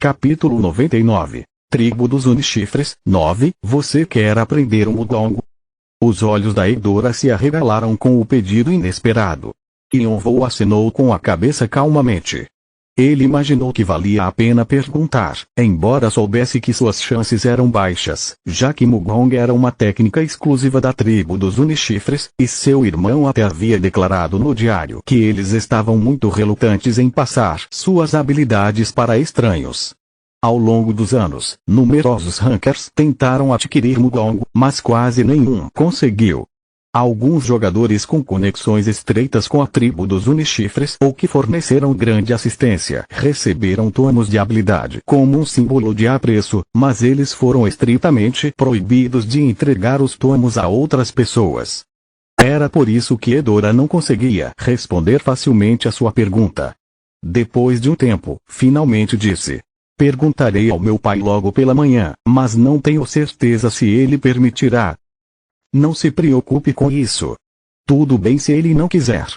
Capítulo 99. Tribo dos Unchifres. 9. Você quer aprender o Mudongo? Os olhos da Eudora se arregalaram com o pedido inesperado. Yonvou acenou com a cabeça calmamente. Ele imaginou que valia a pena perguntar, embora soubesse que suas chances eram baixas, já que Mudong era uma técnica exclusiva da tribo dos Unchifres, e seu irmão até havia declarado no diário que eles estavam muito relutantes em passar suas habilidades para estranhos. Ao longo dos anos, numerosos hackers tentaram adquirir Mudong, mas quase nenhum conseguiu. Alguns jogadores com conexões estreitas com a tribo dos Unchifres ou que forneceram grande assistência receberam tomos de habilidade como um símbolo de apreço, mas eles foram estritamente proibidos de entregar os tomos a outras pessoas. Era por isso que Eudora não conseguia responder facilmente a sua pergunta. Depois de um tempo, finalmente disse: perguntarei ao meu pai logo pela manhã, mas não tenho certeza se ele permitirá. Não se preocupe com isso. Tudo bem se ele não quiser.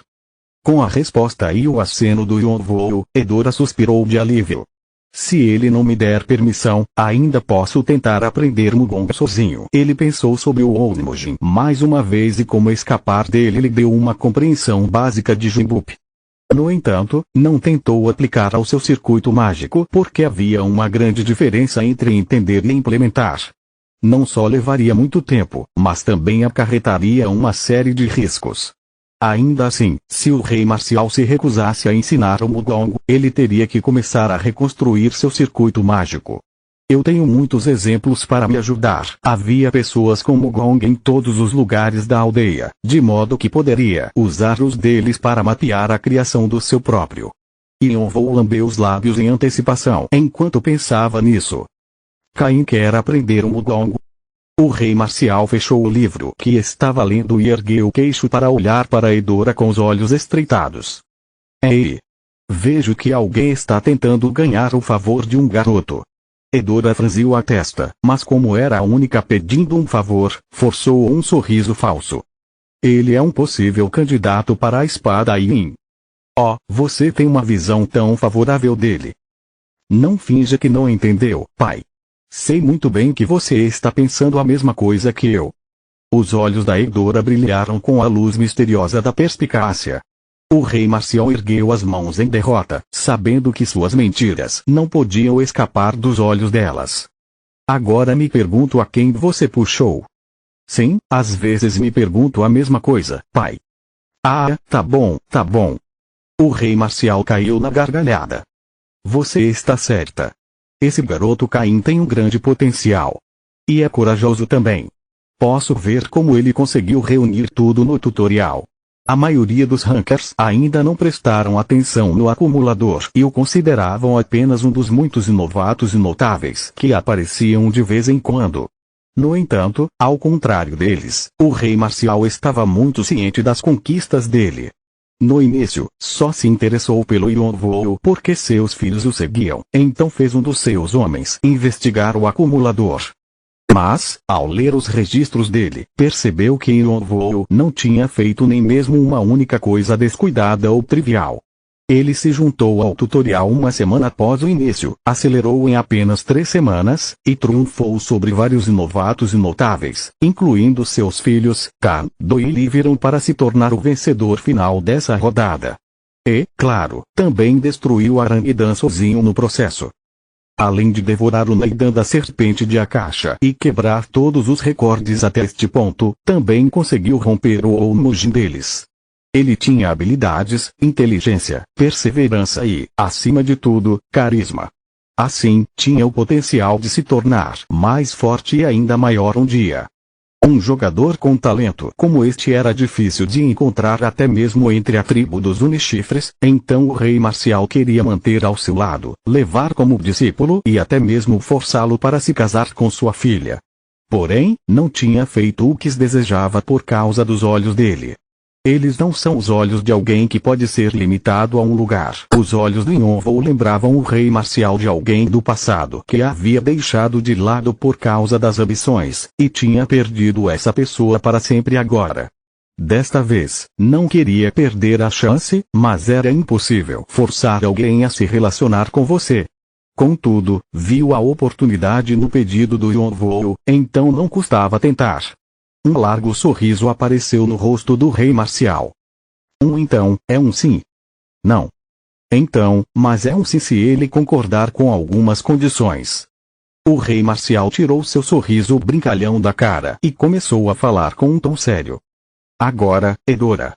Com a resposta e o aceno do Yonvou, Eudora suspirou de alívio. Se ele não me der permissão, ainda posso tentar aprender Mudong sozinho. Ele pensou sobre o Onmojin mais uma vez e como escapar dele lhe deu uma compreensão básica de Jinbup. No entanto, não tentou aplicar ao seu circuito mágico porque havia uma grande diferença entre entender e implementar. Não só levaria muito tempo, mas também acarretaria uma série de riscos. Ainda assim, se o rei marcial se recusasse a ensinar o Mudong, ele teria que começar a reconstruir seu circuito mágico. Eu tenho muitos exemplos para me ajudar. Havia pessoas com Mudong em todos os lugares da aldeia, de modo que poderia usar os deles para mapear a criação do seu próprio. Yonvou lambeu os lábios em antecipação enquanto pensava nisso. Caim quer aprender o Mudong? O rei marcial fechou o livro que estava lendo e ergueu o queixo para olhar para Eudora com os olhos estreitados. Ei! Vejo que alguém está tentando ganhar o favor de um garoto. Eudora franziu a testa, mas como era a única pedindo um favor, forçou um sorriso falso. Ele é um possível candidato para a espada Yin. Oh, você tem uma visão tão favorável dele. Não finja que não entendeu, pai. Sei muito bem que você está pensando a mesma coisa que eu. Os olhos da Eudora brilharam com a luz misteriosa da perspicácia. O rei marcial ergueu as mãos em derrota, sabendo que suas mentiras não podiam escapar dos olhos delas. Agora me pergunto a quem você puxou. Sim, às vezes me pergunto a mesma coisa, pai. Ah, tá bom, tá bom. O rei marcial caiu na gargalhada. Você está certa. Esse garoto Caim tem um grande potencial. E é corajoso também. Posso ver como ele conseguiu reunir tudo no tutorial. A maioria dos hackers ainda não prestaram atenção no acumulador e o consideravam apenas um dos muitos novatos e notáveis que apareciam de vez em quando. No entanto, ao contrário deles, o rei marcial estava muito ciente das conquistas dele. No início, só se interessou pelo Yonvou porque seus filhos o seguiam, então fez um dos seus homens investigar o acumulador. Mas, ao ler os registros dele, percebeu que Yonvou não tinha feito nem mesmo uma única coisa descuidada ou trivial. Ele se juntou ao tutorial uma semana após o início, acelerou em apenas 3 semanas, e triunfou sobre vários novatos e notáveis, incluindo seus filhos, Kan, Do e Li viram para se tornar o vencedor final dessa rodada. E, claro, também destruiu Aranguidan sozinho no processo. Além de devorar o Neidan da serpente de Akasha e quebrar todos os recordes até este ponto, também conseguiu romper o Onmojin deles. Ele tinha habilidades, inteligência, perseverança e, acima de tudo, carisma. Assim, tinha o potencial de se tornar mais forte e ainda maior um dia. Um jogador com talento como este era difícil de encontrar até mesmo entre a tribo dos Unchifres, então o rei marcial queria manter ao seu lado, levar como discípulo e até mesmo forçá-lo para se casar com sua filha. Porém, não tinha feito o que desejava por causa dos olhos dele. Eles não são os olhos de alguém que pode ser limitado a um lugar. Os olhos do Yonvou lembravam o rei marcial de alguém do passado que havia deixado de lado por causa das ambições, e tinha perdido essa pessoa para sempre agora. Desta vez, não queria perder a chance, mas era impossível forçar alguém a se relacionar com você. Contudo, viu a oportunidade no pedido do Yonvou, então não custava tentar. Um largo sorriso apareceu no rosto do rei marcial. Então, é um sim. Não. Então, mas é um sim se ele concordar com algumas condições. O rei marcial tirou seu sorriso brincalhão da cara e começou a falar com um tom sério. Agora, Edora.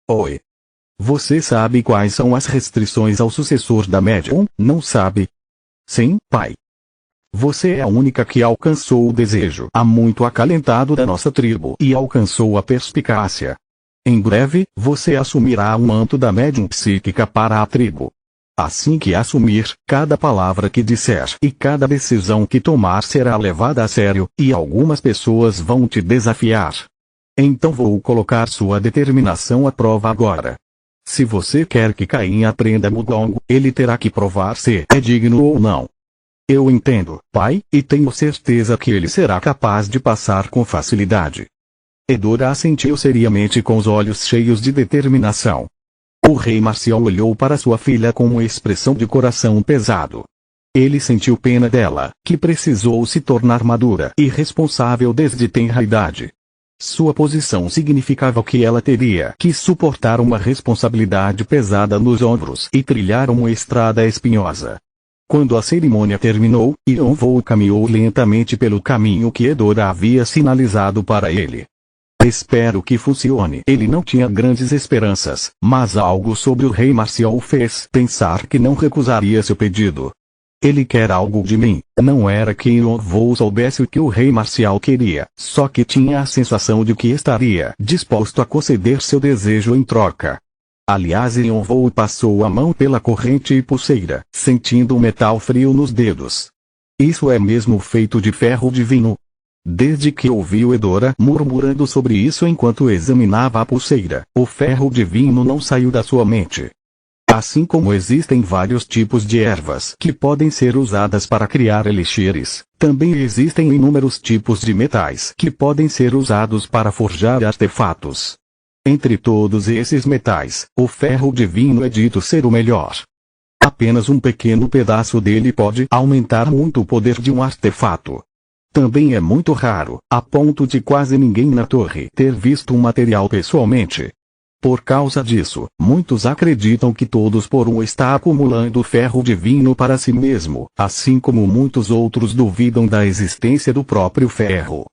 Oi. Você sabe quais são as restrições ao sucessor da médium, não sabe? Sim, pai. Você é a única que alcançou o desejo há muito acalentado da nossa tribo e alcançou a perspicácia. Em breve, você assumirá o manto da médium psíquica para a tribo. Assim que assumir, cada palavra que disser e cada decisão que tomar será levada a sério, e algumas pessoas vão te desafiar. Então vou colocar sua determinação à prova agora. Se você quer que Caim aprenda Mudongo, ele terá que provar se é digno ou não. Eu entendo, pai, e tenho certeza que ele será capaz de passar com facilidade. Edora assentiu seriamente com os olhos cheios de determinação. O rei marcial olhou para sua filha com uma expressão de coração pesado. Ele sentiu pena dela, que precisou se tornar madura e responsável desde tenra idade. Sua posição significava que ela teria que suportar uma responsabilidade pesada nos ombros e trilhar uma estrada espinhosa. Quando a cerimônia terminou, Yonvou caminhou lentamente pelo caminho que Edora havia sinalizado para ele. Espero que funcione. Ele não tinha grandes esperanças, mas algo sobre o rei marcial o fez pensar que não recusaria seu pedido. Ele quer algo de mim. Não era que Yonvou soubesse o que o rei marcial queria, só que tinha a sensação de que estaria disposto a conceder seu desejo em troca. Aliás, Yonvou passou a mão pela corrente e pulseira, sentindo o metal frio nos dedos. Isso é mesmo feito de ferro divino? Desde que ouviu Edora murmurando sobre isso enquanto examinava a pulseira, o ferro divino não saiu da sua mente. Assim como existem vários tipos de ervas que podem ser usadas para criar elixires, também existem inúmeros tipos de metais que podem ser usados para forjar artefatos. Entre todos esses metais, o ferro divino é dito ser o melhor. Apenas um pequeno pedaço dele pode aumentar muito o poder de um artefato. Também é muito raro, a ponto de quase ninguém na torre ter visto um material pessoalmente. Por causa disso, muitos acreditam que todos por um está acumulando ferro divino para si mesmo, assim como muitos outros duvidam da existência do próprio ferro.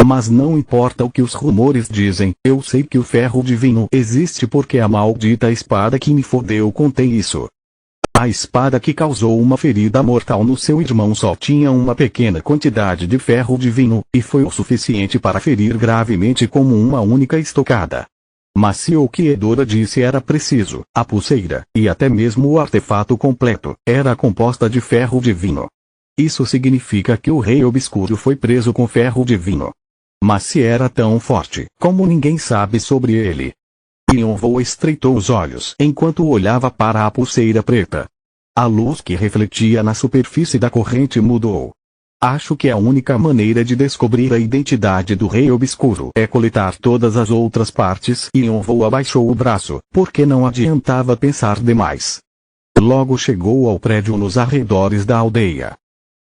Mas não importa o que os rumores dizem, eu sei que o ferro divino existe porque a maldita espada que me fodeu contém isso. A espada que causou uma ferida mortal no seu irmão só tinha uma pequena quantidade de ferro divino, e foi o suficiente para ferir gravemente como uma única estocada. Mas se o que Edora disse era preciso, a pulseira, e até mesmo o artefato completo, era composta de ferro divino. Isso significa que o rei obscuro foi preso com ferro divino. Mas se era tão forte, como ninguém sabe sobre ele? Yonvou estreitou os olhos enquanto olhava para a pulseira preta. A luz que refletia na superfície da corrente mudou. Acho que a única maneira de descobrir a identidade do rei obscuro é coletar todas as outras partes. Yonvou abaixou o braço, porque não adiantava pensar demais. Logo chegou ao prédio nos arredores da aldeia.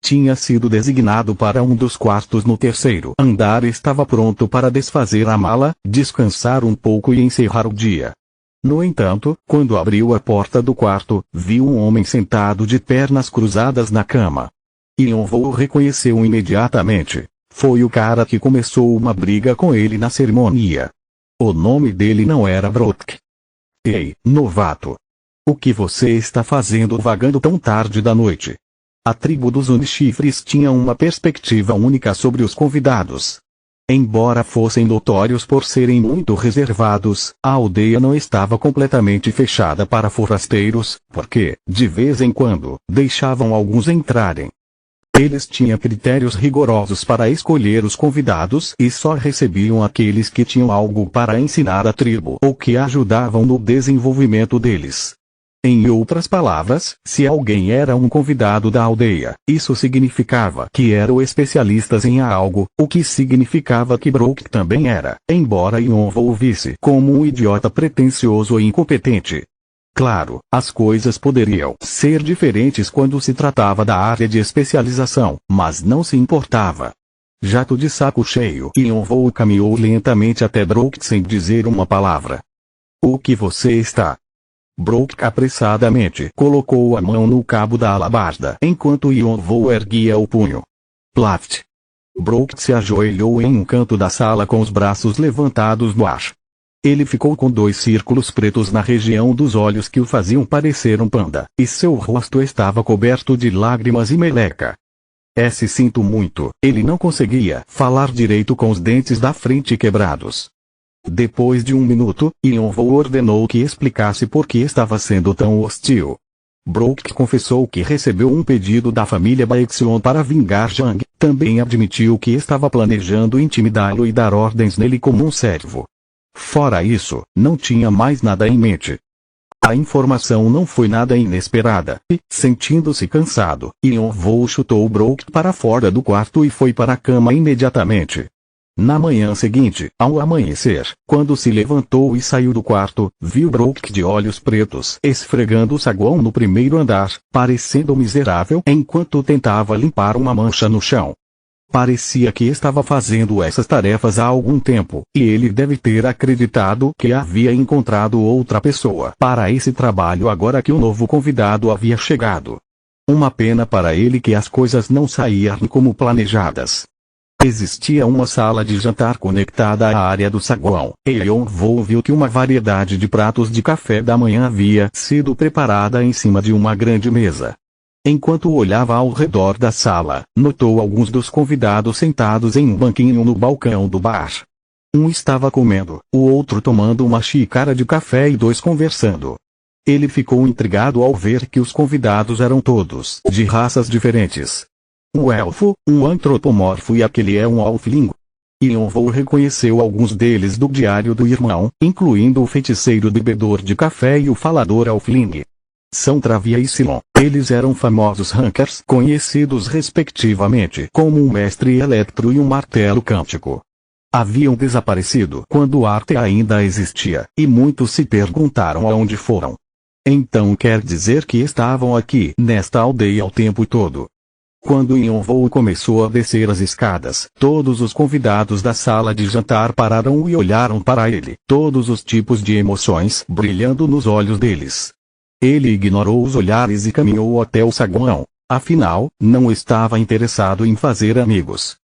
Tinha sido designado para um dos quartos no terceiro andar e estava pronto para desfazer a mala, descansar um pouco e encerrar o dia. No entanto, quando abriu a porta do quarto, viu um homem sentado de pernas cruzadas na cama. Yonvou o reconheceu imediatamente. Foi o cara que começou uma briga com ele na cerimônia. O nome dele não era Brotk. Ei, novato! O que você está fazendo vagando tão tarde da noite? A tribo dos Unchifres tinha uma perspectiva única sobre os convidados. Embora fossem notórios por serem muito reservados, a aldeia não estava completamente fechada para forasteiros, porque, de vez em quando, deixavam alguns entrarem. Eles tinham critérios rigorosos para escolher os convidados e só recebiam aqueles que tinham algo para ensinar à tribo ou que ajudavam no desenvolvimento deles. Em outras palavras, se alguém era um convidado da aldeia, isso significava que eram especialistas em algo, o que significava que Brooke também era, embora Yonvou o visse como um idiota pretensioso e incompetente. Claro, as coisas poderiam ser diferentes quando se tratava da área de especialização, mas não se importava. Jato de saco cheio, Yonvou caminhou lentamente até Brook sem dizer uma palavra. O que você está? Brook apressadamente colocou a mão no cabo da alabarda enquanto Yonvou erguia o punho. Plaft. Brook se ajoelhou em um canto da sala com os braços levantados no ar. Ele ficou com 2 círculos pretos na região dos olhos que o faziam parecer um panda, e seu rosto estava coberto de lágrimas e meleca. Sinto muito, ele não conseguia falar direito com os dentes da frente quebrados. Depois de 1 minuto, Yonvou ordenou que explicasse por que estava sendo tão hostil. Brook confessou que recebeu um pedido da família Baeksion para vingar Jang, também admitiu que estava planejando intimidá-lo e dar ordens nele como um servo. Fora isso, não tinha mais nada em mente. A informação não foi nada inesperada, e, sentindo-se cansado, Yonvou chutou Brook para fora do quarto e foi para a cama imediatamente. Na manhã seguinte, ao amanhecer, quando se levantou e saiu do quarto, viu Brook de olhos pretos esfregando o saguão no primeiro andar, parecendo miserável enquanto tentava limpar uma mancha no chão. Parecia que estava fazendo essas tarefas há algum tempo, e ele deve ter acreditado que havia encontrado outra pessoa para esse trabalho agora que o novo convidado havia chegado. Uma pena para ele que as coisas não saíram como planejadas. Existia uma sala de jantar conectada à área do saguão, e Yonvou viu que uma variedade de pratos de café da manhã havia sido preparada em cima de uma grande mesa. Enquanto olhava ao redor da sala, notou alguns dos convidados sentados em um banquinho no balcão do bar. Um estava comendo, o outro tomando uma xícara de café e 2 conversando. Ele ficou intrigado ao ver que os convidados eram todos de raças diferentes. Um elfo, um antropomorfo e aquele é um halfling. Yonvou reconheceu alguns deles do diário do irmão, incluindo o feiticeiro bebedor de café e o falador halfling. São Travia e Silon. Eles eram famosos Hunkers, conhecidos respectivamente como um mestre electro e um martelo cântico. Haviam desaparecido quando Arte ainda existia, e muitos se perguntaram aonde foram. Então quer dizer que estavam aqui nesta aldeia o tempo todo. Quando Yonvou começou a descer as escadas, todos os convidados da sala de jantar pararam e olharam para ele, todos os tipos de emoções brilhando nos olhos deles. Ele ignorou os olhares e caminhou até o saguão. Afinal, não estava interessado em fazer amigos.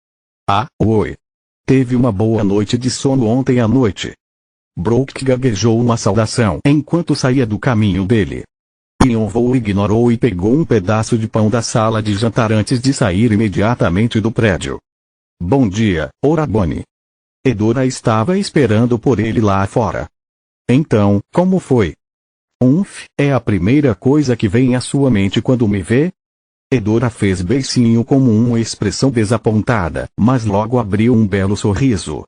Oi. Teve uma boa noite de sono ontem à noite. Brook gaguejou uma saudação enquanto saía do caminho dele. Yonvou ignorou e pegou um pedaço de pão da sala de jantar antes de sair imediatamente do prédio. Bom dia, Orabone. Edora estava esperando por ele lá fora. Então, como foi? É a primeira coisa que vem à sua mente quando me vê? Edora fez beicinho como uma expressão desapontada, mas logo abriu um belo sorriso.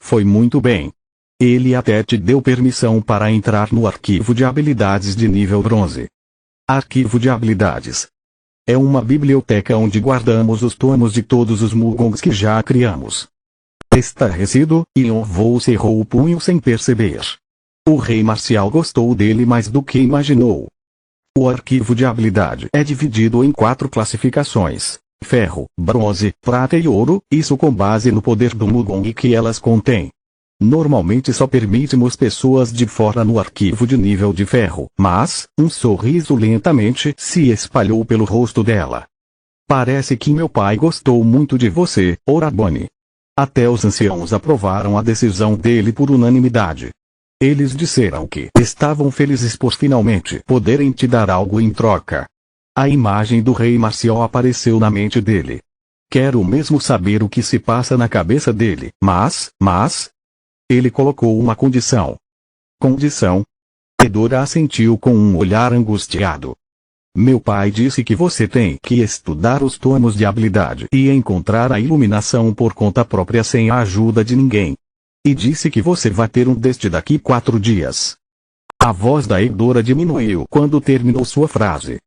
Foi muito bem. Ele até te deu permissão para entrar no arquivo de habilidades de nível bronze. Arquivo de habilidades. É uma biblioteca onde guardamos os tomos de todos os Mugongs que já criamos. Estarrecido, Yonvou cerrou o punho sem perceber. O rei marcial gostou dele mais do que imaginou. O arquivo de habilidade é dividido em 4 classificações: ferro, bronze, prata e ouro, isso com base no poder do Mugong que elas contêm. Normalmente só permitimos pessoas de fora no arquivo de nível de ferro, mas, um sorriso lentamente se espalhou pelo rosto dela. Parece que meu pai gostou muito de você, Orabone. Até os anciãos aprovaram a decisão dele por unanimidade. Eles disseram que estavam felizes por finalmente poderem te dar algo em troca. A imagem do rei marcial apareceu na mente dele. Quero mesmo saber o que se passa na cabeça dele, mas... Ele colocou uma condição. Condição? Edora assentiu com um olhar angustiado. Meu pai disse que você tem que estudar os tomos de habilidade e encontrar a iluminação por conta própria sem a ajuda de ninguém. E disse que você vai ter um deste daqui 4 dias. A voz da Edora diminuiu quando terminou sua frase.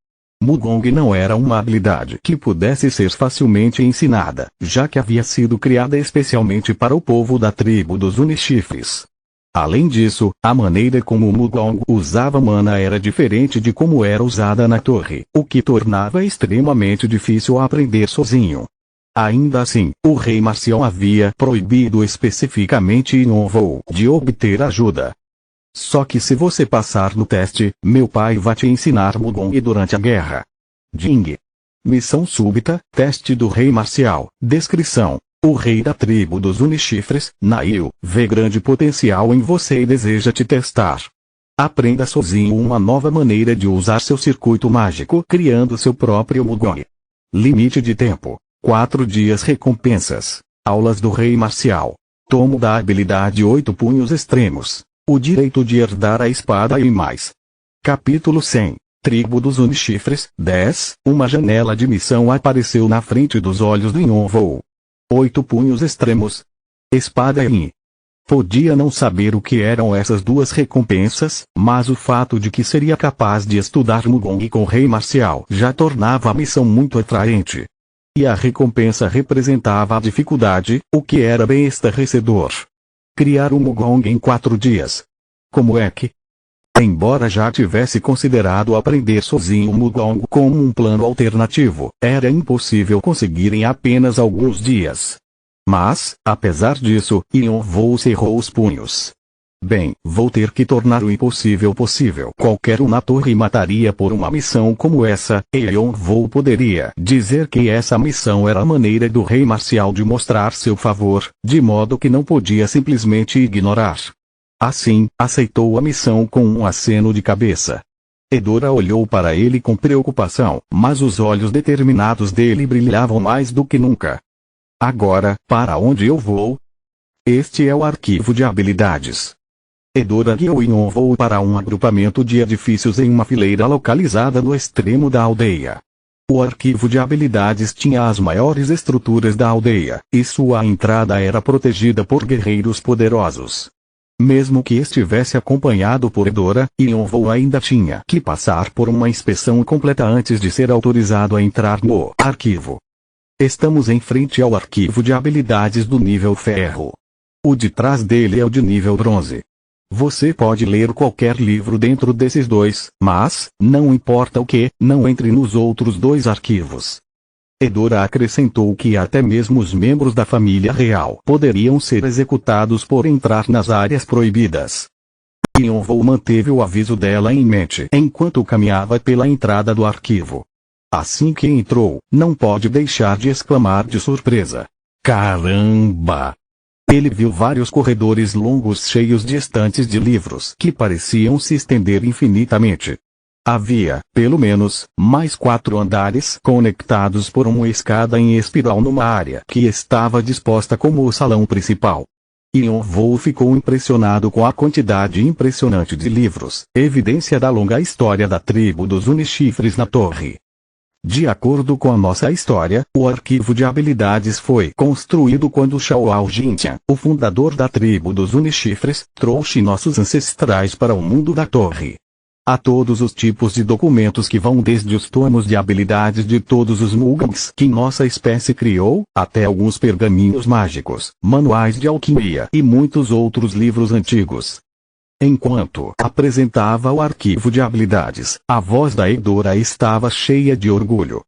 Mugong não era uma habilidade que pudesse ser facilmente ensinada, já que havia sido criada especialmente para o povo da tribo dos Unishifres. Além disso, a maneira como o Mudong usava mana era diferente de como era usada na torre, o que tornava extremamente difícil aprender sozinho. Ainda assim, o rei Marcial havia proibido especificamente Yonvou de obter ajuda. Só que se você passar no teste, meu pai vai te ensinar Mudong durante a guerra. Jing. Missão súbita, teste do rei Marcial. Descrição. O rei da tribo dos Unichifres, Nail, vê grande potencial em você e deseja te testar. Aprenda sozinho uma nova maneira de usar seu circuito mágico criando seu próprio Mudong. Limite de tempo. 4 dias. Recompensas. Aulas do rei Marcial. Tomo da habilidade 8 punhos extremos. O direito de herdar a espada e mais. Capítulo 100. Tribo dos Unichifres. 10. Uma janela de missão apareceu na frente dos olhos do Yonvou. 8 punhos extremos. Espada e Podia não saber o que eram essas duas recompensas, mas o fato de que seria capaz de estudar Mudong com o rei Marcial já tornava a missão muito atraente. E a recompensa representava a dificuldade, o que era bem estarrecedor. Criar um Mudong em 4 dias. Como é que? Embora já tivesse considerado aprender sozinho Mudong como um plano alternativo, era impossível conseguir em apenas alguns dias. Mas, apesar disso, Yonvou cerrou os punhos. Bem, vou ter que tornar o impossível possível. Qualquer um na torre mataria por uma missão como essa, e Yonvou poderia dizer que essa missão era a maneira do rei Marcial de mostrar seu favor, de modo que não podia simplesmente ignorar. Assim, aceitou a missão com um aceno de cabeça. Edora olhou para ele com preocupação, mas os olhos determinados dele brilhavam mais do que nunca. Agora, para onde eu vou? Este é o arquivo de habilidades. Edora guiou Yonvou para um agrupamento de edifícios em uma fileira localizada no extremo da aldeia. O arquivo de habilidades tinha as maiores estruturas da aldeia, e sua entrada era protegida por guerreiros poderosos. Mesmo que estivesse acompanhado por Edora, Yonvou ainda tinha que passar por uma inspeção completa antes de ser autorizado a entrar no arquivo. Estamos em frente ao arquivo de habilidades do nível ferro. O de trás dele é o de nível bronze. Você pode ler qualquer livro dentro desses dois, mas, não importa o que, não entre nos outros 2 arquivos. Edora acrescentou que até mesmo os membros da família real poderiam ser executados por entrar nas áreas proibidas. Yonvou manteve o aviso dela em mente enquanto caminhava pela entrada do arquivo. Assim que entrou, não pode deixar de exclamar de surpresa. Caramba! Ele viu vários corredores longos cheios de estantes de livros que pareciam se estender infinitamente. Havia, pelo menos, mais 4 andares conectados por uma escada em espiral numa área que estava disposta como o salão principal. Yonvou ficou impressionado com a quantidade impressionante de livros, evidência da longa história da tribo dos Unichifres na torre. De acordo com a nossa história, o arquivo de habilidades foi construído quando Xiao Jintian, o fundador da tribo dos Unichifres, trouxe nossos ancestrais para o mundo da torre. Há todos os tipos de documentos que vão desde os tomos de habilidades de todos os Mugangs que nossa espécie criou, até alguns pergaminhos mágicos, manuais de alquimia e muitos outros livros antigos. Enquanto apresentava o arquivo de habilidades, a voz da Edora estava cheia de orgulho.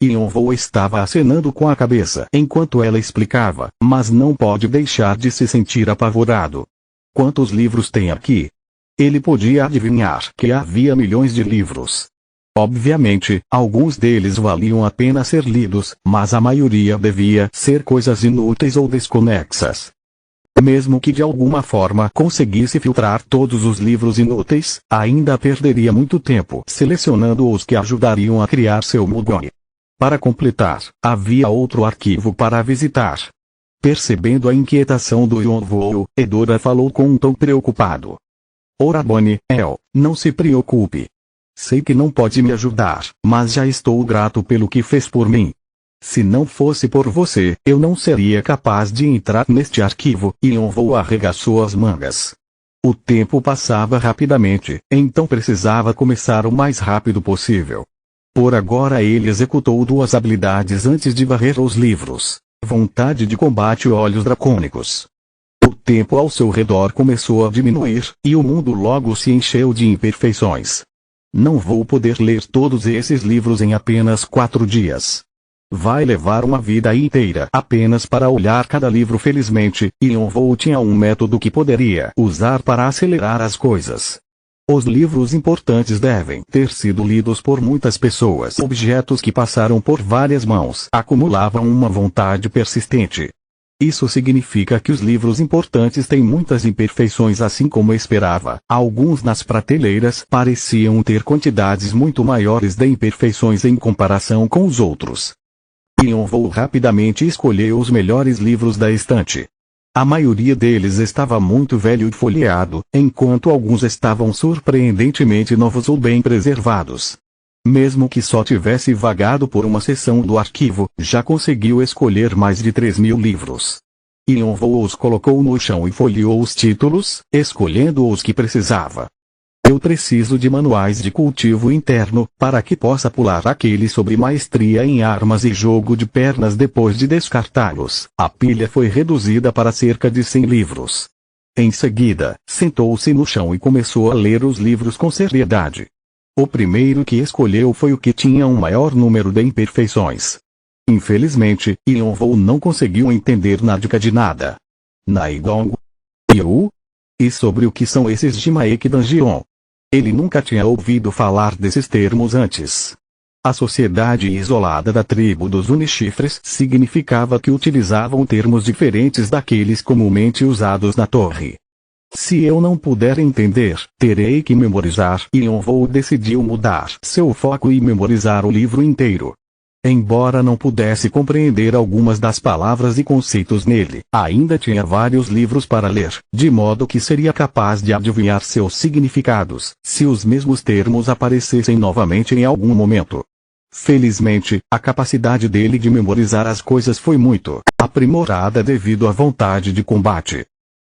Yonvou estava acenando com a cabeça enquanto ela explicava, mas não pode deixar de se sentir apavorado. Quantos livros tem aqui? Ele podia adivinhar que havia milhões de livros. Obviamente, alguns deles valiam a pena ser lidos, mas a maioria devia ser coisas inúteis ou desconexas. Mesmo que de alguma forma conseguisse filtrar todos os livros inúteis, ainda perderia muito tempo selecionando os que ajudariam a criar seu Mudong. Para completar, havia outro arquivo para visitar. Percebendo a inquietação do Yonvou, Edora falou com um tom preocupado. Orabone, não se preocupe. Sei que não pode me ajudar, mas já estou grato pelo que fez por mim. Se não fosse por você, eu não seria capaz de entrar neste arquivo. Yonvou arregaçou as mangas. O tempo passava rapidamente, então precisava começar o mais rápido possível. Por agora ele executou 2 habilidades antes de varrer os livros. Vontade de combate e olhos dracônicos. O tempo ao seu redor começou a diminuir, e o mundo logo se encheu de imperfeições. Não vou poder ler todos esses livros em apenas 4 dias. Vai levar uma vida inteira apenas para olhar cada livro. Felizmente, Yonvou tinha um método que poderia usar para acelerar as coisas. Os livros importantes devem ter sido lidos por muitas pessoas. Objetos que passaram por várias mãos acumulavam uma vontade persistente. Isso significa que os livros importantes têm muitas imperfeições, assim como esperava. Alguns nas prateleiras pareciam ter quantidades muito maiores de imperfeições em comparação com os outros. Yonvou rapidamente escolheu os melhores livros da estante. A maioria deles estava muito velho e folheado, enquanto alguns estavam surpreendentemente novos ou bem preservados. Mesmo que só tivesse vagado por uma seção do arquivo, já conseguiu escolher mais de 3.000 livros. Yonvou os colocou no chão e folheou os títulos, escolhendo os que precisava. Eu preciso de manuais de cultivo interno, para que possa pular aquele sobre maestria em armas e jogo de pernas. Depois de descartá-los, a pilha foi reduzida para cerca de 100 livros. Em seguida, sentou-se no chão e começou a ler os livros com seriedade. O primeiro que escolheu foi o que tinha um maior número de imperfeições. Infelizmente, Yonvou não conseguiu entender nada de nada. Naidong. Yu? E sobre o que são esses Jimaeki Danjion? Ele nunca tinha ouvido falar desses termos antes. A sociedade isolada da tribo dos Unichifres significava que utilizavam termos diferentes daqueles comumente usados na torre. Se eu não puder entender, terei que memorizar. Yonvou decidiu mudar seu foco e memorizar o livro inteiro. Embora não pudesse compreender algumas das palavras e conceitos nele, ainda tinha vários livros para ler, de modo que seria capaz de adivinhar seus significados, se os mesmos termos aparecessem novamente em algum momento. Felizmente, a capacidade dele de memorizar as coisas foi muito aprimorada devido à vontade de combate.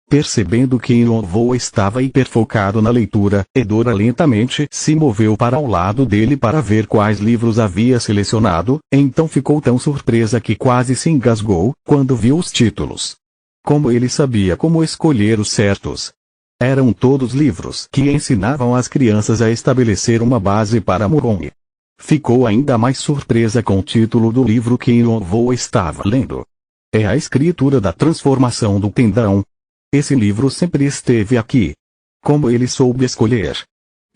Percebendo que Yonvou estava hiperfocado na leitura, Edora lentamente se moveu para ao lado dele para ver quais livros havia selecionado, então ficou tão surpresa que quase se engasgou, quando viu os títulos. Como ele sabia como escolher os certos? Eram todos livros que ensinavam as crianças a estabelecer uma base para Murong. Ficou ainda mais surpresa com o título do livro que Yonvou estava lendo. É a escritura da transformação do tendão. Esse livro sempre esteve aqui. Como ele soube escolher?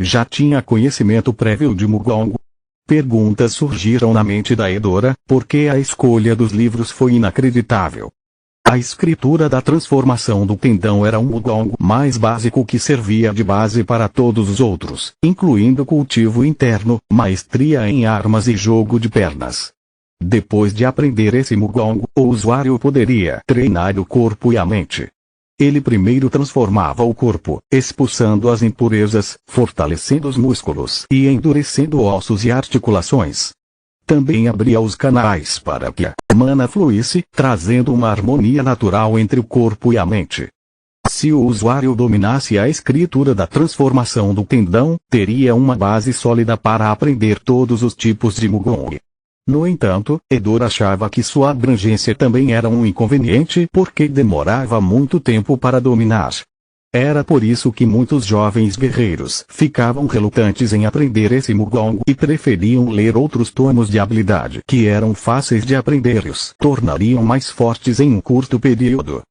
Já tinha conhecimento prévio de Mugong? Perguntas surgiram na mente da Edora, porque a escolha dos livros foi inacreditável. A escritura da transformação do tendão era um Mugong mais básico que servia de base para todos os outros, incluindo cultivo interno, maestria em armas e jogo de pernas. Depois de aprender esse Mugong, o usuário poderia treinar o corpo e a mente. Ele primeiro transformava o corpo, expulsando as impurezas, fortalecendo os músculos e endurecendo ossos e articulações. Também abria os canais para que a mana fluísse, trazendo uma harmonia natural entre o corpo e a mente. Se o usuário dominasse a escritura da transformação do tendão, teria uma base sólida para aprender todos os tipos de Mugong. No entanto, Edora achava que sua abrangência também era um inconveniente porque demorava muito tempo para dominar. Era por isso que muitos jovens guerreiros ficavam relutantes em aprender esse Mugong e preferiam ler outros tomos de habilidade que eram fáceis de aprender e os tornariam mais fortes em um curto período.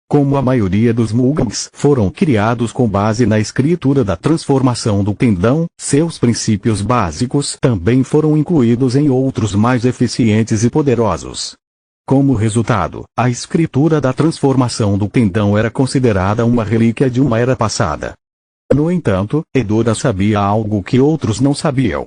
Como a maioria dos Mugongs foram criados com base na escritura da transformação do tendão, seus princípios básicos também foram incluídos em outros mais eficientes e poderosos. Como resultado, a escritura da transformação do tendão era considerada uma relíquia de uma era passada. No entanto, Edora sabia algo que outros não sabiam.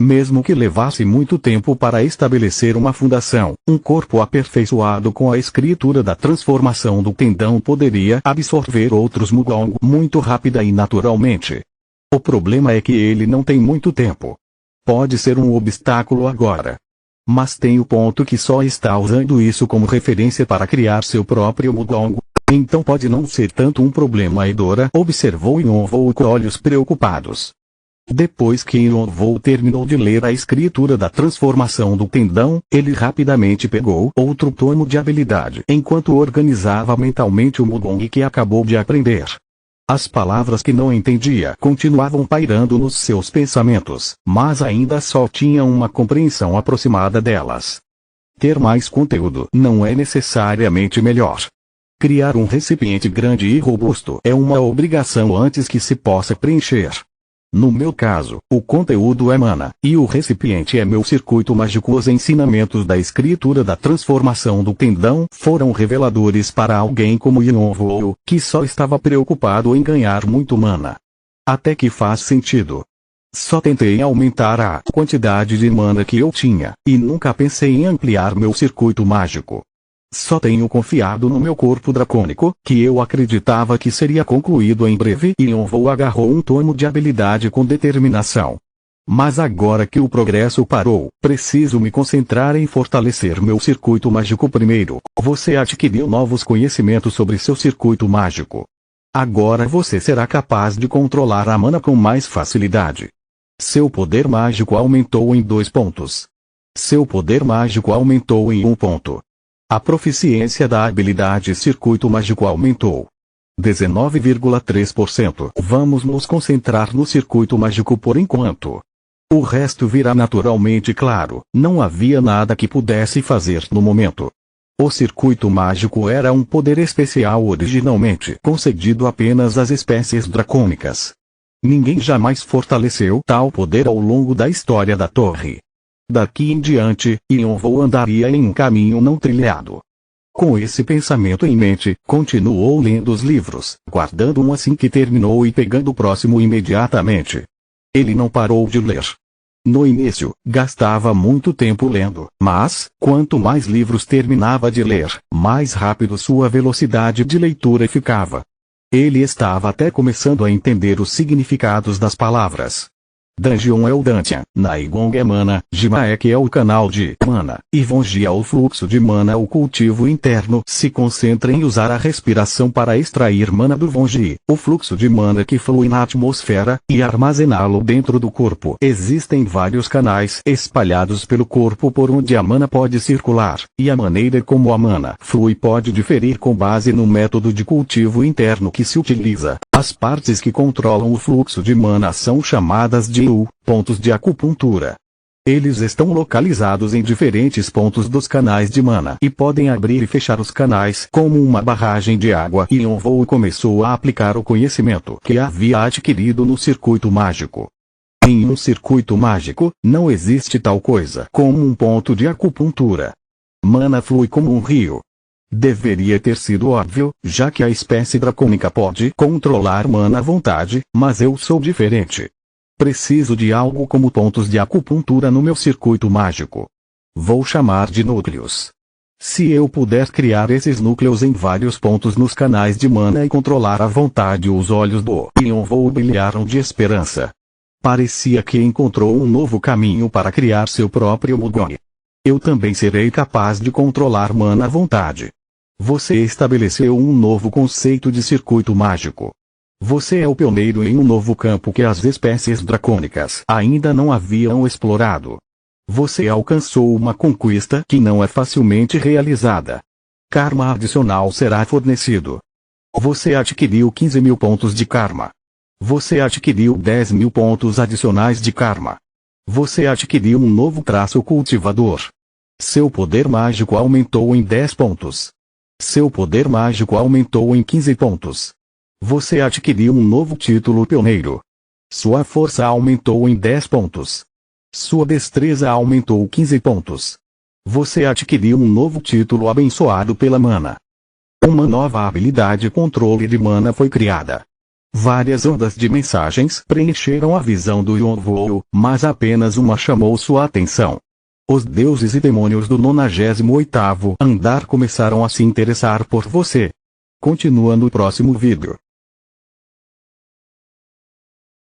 Mesmo que levasse muito tempo para estabelecer uma fundação, um corpo aperfeiçoado com a escritura da transformação do tendão poderia absorver outros Mugong muito rápida e naturalmente. O problema é que ele não tem muito tempo. Pode ser um obstáculo agora. Mas tem o ponto que só está usando isso como referência para criar seu próprio Mugong. Então pode não ser tanto um problema. Edora observou Yonvou com olhos preocupados. Depois que Yonvou terminou de ler a escritura da transformação do tendão, ele rapidamente pegou outro tomo de habilidade enquanto organizava mentalmente o Mudong que acabou de aprender. As palavras que não entendia continuavam pairando nos seus pensamentos, mas ainda só tinha uma compreensão aproximada delas. Ter mais conteúdo não é necessariamente melhor. Criar um recipiente grande e robusto é uma obrigação antes que se possa preencher. No meu caso, o conteúdo é mana, e o recipiente é meu circuito mágico. Os ensinamentos da escritura da transformação do tendão foram reveladores para alguém como Yonvou, que só estava preocupado em ganhar muito mana. Até que faz sentido. Só tentei aumentar a quantidade de mana que eu tinha, e nunca pensei em ampliar meu circuito mágico. Só tenho confiado no meu corpo dracônico, que eu acreditava que seria concluído em breve. E Yonvou agarrou um tomo de habilidade com determinação. Mas agora que o progresso parou, preciso me concentrar em fortalecer meu circuito mágico primeiro. Você adquiriu novos conhecimentos sobre seu circuito mágico. Agora você será capaz de controlar a mana com mais facilidade. Seu poder mágico aumentou em 2 pontos. Seu poder mágico aumentou em 1 ponto. A proficiência da habilidade circuito mágico aumentou 19,3%. Vamos nos concentrar no circuito mágico por enquanto. O resto virá naturalmente. Claro, não havia nada que pudesse fazer no momento. O circuito mágico era um poder especial originalmente concedido apenas às espécies dracônicas. Ninguém jamais fortaleceu tal poder ao longo da história da torre. Daqui em diante, Yonvou andaria em um caminho não trilhado. Com esse pensamento em mente, continuou lendo os livros, guardando um assim que terminou e pegando o próximo imediatamente. Ele não parou de ler. No início, gastava muito tempo lendo, mas, quanto mais livros terminava de ler, mais rápido sua velocidade de leitura ficava. Ele estava até começando a entender os significados das palavras. Dungeon é o Dantian, Naigong é mana, Jimaek é o canal de mana, e Vonji é o fluxo de mana. O cultivo interno se concentra em usar a respiração para extrair mana do Vonji, o fluxo de mana que flui na atmosfera, e armazená-lo dentro do corpo. Existem vários canais espalhados pelo corpo por onde a mana pode circular, e a maneira como a mana flui pode diferir com base no método de cultivo interno que se utiliza. As partes que controlam o fluxo de mana são chamadas de pontos de acupuntura. Eles estão localizados em diferentes pontos dos canais de mana e podem abrir e fechar os canais como uma barragem de água. E Yonvou começou a aplicar o conhecimento que havia adquirido no circuito mágico. Em um circuito mágico, não existe tal coisa como um ponto de acupuntura. Mana flui como um rio. Deveria ter sido óbvio, já que a espécie dracônica pode controlar mana à vontade, mas eu sou diferente. Preciso de algo como pontos de acupuntura no meu circuito mágico. Vou chamar de núcleos. Se eu puder criar esses núcleos em vários pontos nos canais de mana e controlar à vontade, os olhos do Yonvou brilharam de esperança. Parecia que encontrou um novo caminho para criar seu próprio Mudong. Eu também serei capaz de controlar mana à vontade. Você estabeleceu um novo conceito de circuito mágico. Você é o pioneiro em um novo campo que as espécies dracônicas ainda não haviam explorado. Você alcançou uma conquista que não é facilmente realizada. Karma adicional será fornecido. Você adquiriu 15.000 pontos de karma. Você adquiriu 10.000 pontos adicionais de karma. Você adquiriu um novo traço cultivador. Seu poder mágico aumentou em 10 pontos. Seu poder mágico aumentou em 15 pontos. Você adquiriu um novo título pioneiro. Sua força aumentou em 10 pontos. Sua destreza aumentou 15 pontos. Você adquiriu um novo título abençoado pela mana. Uma nova habilidade controle de mana foi criada. Várias ondas de mensagens preencheram a visão do Yonvou, mas apenas uma chamou sua atenção. Os deuses e demônios do 98º andar começaram a se interessar por você. Continua no próximo vídeo.